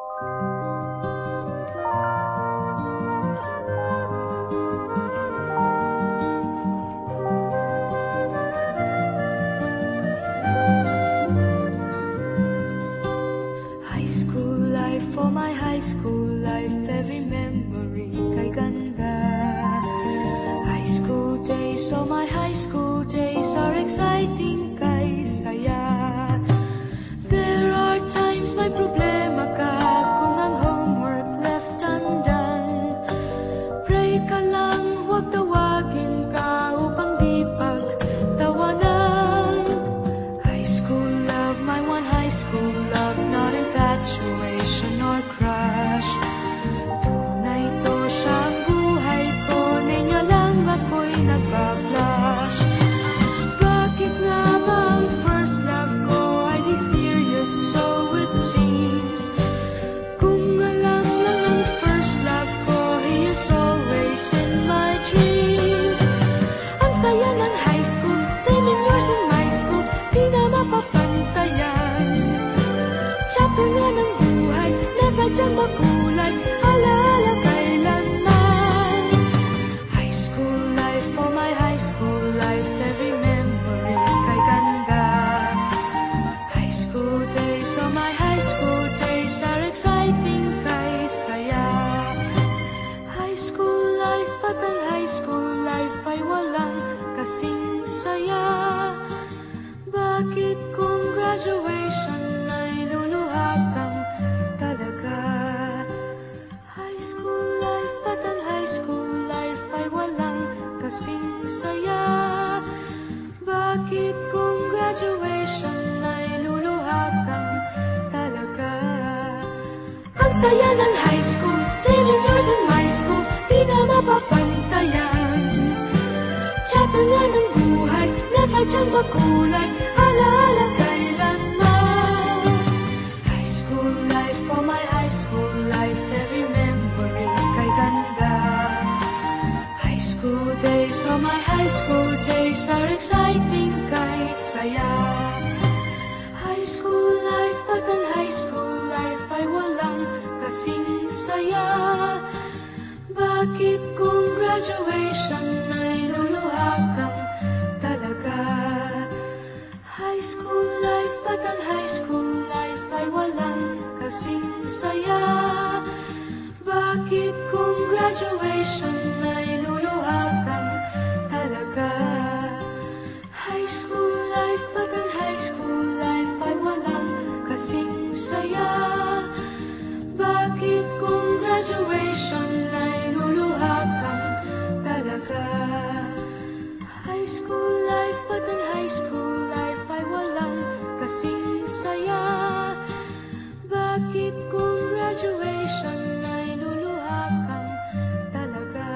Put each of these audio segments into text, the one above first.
High school life, for my high school life, every memory kay ganda. High school days, oh my high school days are exciting kay saya. There are times may problema ka kung ang homework left undone. Pray ka lang, huwag tawagin ka upang di pagtawanan. High school love, my one high school love, not infatuation or crush. Tunay to siyang buhay ko, ninyo lang ako'y nagbablush. Bakit nga ba ang first love ko ay di serious, so it seems? Kung alam lang ang first love ko, he is always in my dreams. Ang saya ng high school, 7 years in my school, di na mapapantayan. Chapter nga ng buhay, nasadyang makulay, alaala kailanman. High school life, oh my high school life, every memory kay ganda. High school days, oh my high school days are exciting kay saya. High school life, at ang high school life ay walang kasing saya. Bakit kung graduation ay luluha kang talaga? High school life, at ang high school life ay walang kasing saya. Bakit kung graduation ay luluha kang talaga? Ang saya ng high school, 7 years in my school, di na mapapantayan. Chapter nga ng buhay, nasadyang makulay, alaala kailanman. High school life, oh my high school life, every memory kay ganda. High school days, oh my high school days are exciting kay saya. High school life, at ang high school life ay walang kasing saya. Bakit kung graduation ay luluha kang talaga? High school life, at ang high school life ay walang kasing saya. Bakit kung graduation ay luluha kang talaga? High school life, at ang high school life ay walang kasing saya. Bakit kung graduation ay luluha kang talaga? High school life, at ang high school life ay walang kasing saya. Bakit kung graduation ay luluha kang talaga?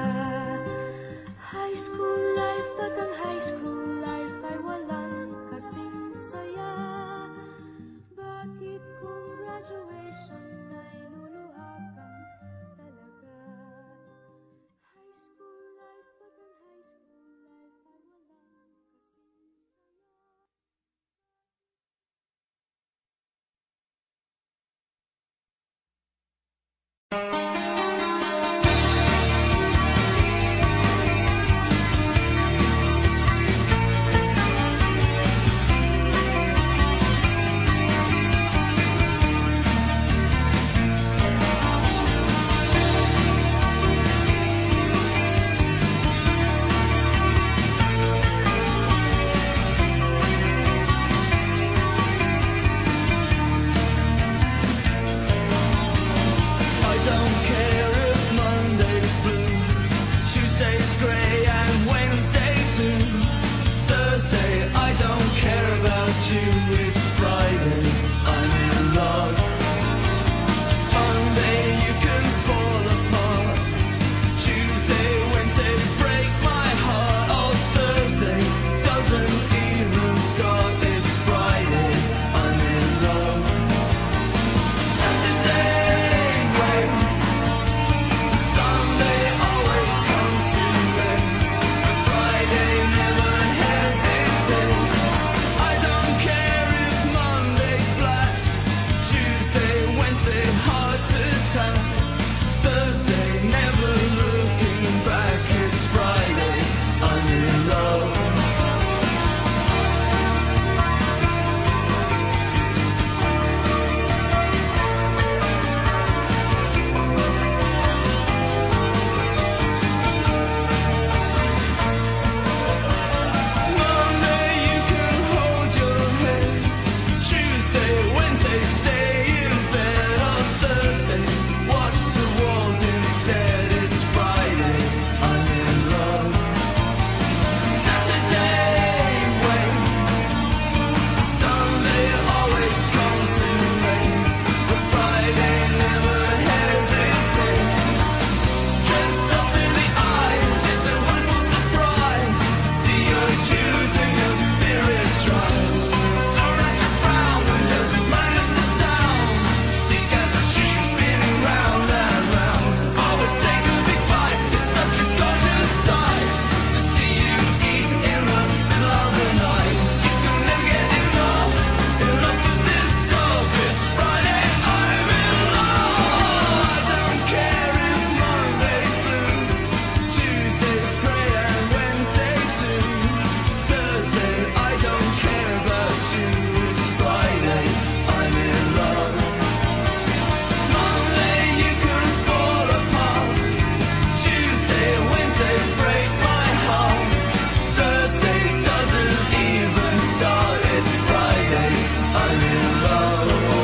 day I will love.